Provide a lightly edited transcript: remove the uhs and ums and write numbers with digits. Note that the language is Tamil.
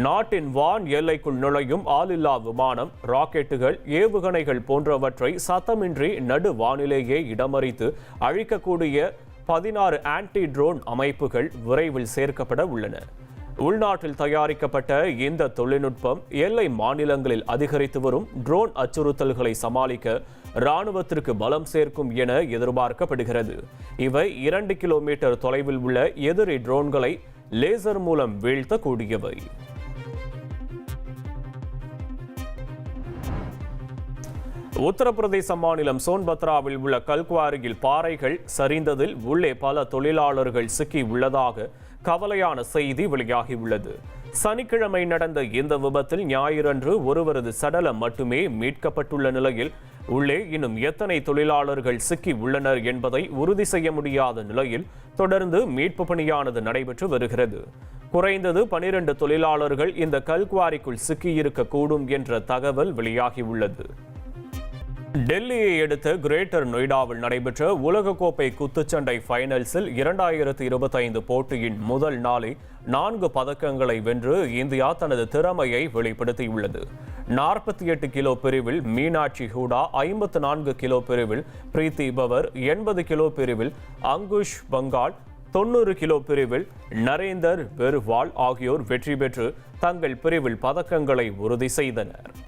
நாட்டின் வான் எல்லைக்குள் நுழையும் ஆளில்லா விமானம், ராக்கெட்டுகள், ஏவுகணைகள் போன்றவற்றை சத்தமின்றி நடு வானிலேயே இடமறித்து அழிக்கக்கூடிய 16 ஆன்டி ட்ரோன் அமைப்புகள் விரைவில் சேர்க்கப்பட உள்ளன. உள்நாட்டில் தயாரிக்கப்பட்ட இந்த தொழில்நுட்பம் எல்லை மாநிலங்களில் அதிகரித்து வரும் ட்ரோன் அச்சுறுத்தல்களை சமாளிக்க இராணுவத்திற்கு பலம் சேர்க்கும் என எதிர்பார்க்கப்படுகிறது. இவை 2 கிலோமீட்டர் தொலைவில் உள்ள எதிரி ட்ரோன்களை லேசர் மூலம் வீழ்த்தக்கூடியவை. உத்தரப்பிரதேச மாநிலம் சோன்பத்ராவில் உள்ள கல்குவாரியில் பாறைகள் சரிந்ததில் உள்ளே பல தொழிலாளர்கள் சிக்கி உள்ளதாக கவலையான செய்தி வெளியாகியுள்ளது. சனிக்கிழமை நடந்த இந்த விபத்தில் ஞாயிறன்று ஒருவரது சடலம் மட்டுமே மீட்கப்பட்டுள்ள நிலையில் உள்ளே இன்னும் எத்தனை தொழிலாளர்கள் சிக்கி உள்ளனர் என்பதை உறுதி செய்ய முடியாத நிலையில் தொடர்ந்து மீட்பு பணியானது நடைபெற்று வருகிறது. குறைந்தது 12 தொழிலாளர்கள் இந்த கல்குவாரிக்குள் சிக்கியிருக்கக்கூடும் என்ற தகவல் வெளியாகியுள்ளது. டெல்லியை அடுத்த கிரேட்டர் நொய்டாவில் நடைபெற்ற உலகக்கோப்பை குத்துச்சண்டை ஃபைனல்ஸில் 2025 போட்டியின் முதல் நாளே 4 பதக்கங்களை வென்று இந்தியா தனது திறமையை வெளிப்படுத்தியுள்ளது. 48 கிலோ பிரிவில் மீனாட்சி ஹூடா, 54 கிலோ பிரிவில் பிரீத்தி பவர், 80 கிலோ பிரிவில் அங்குஷ் பங்கால், 90 கிலோ பிரிவில் நரேந்தர் பெர்வால் ஆகியோர் வெற்றி பெற்று தங்கள் பிரிவில் பதக்கங்களை உறுதி செய்தனர்.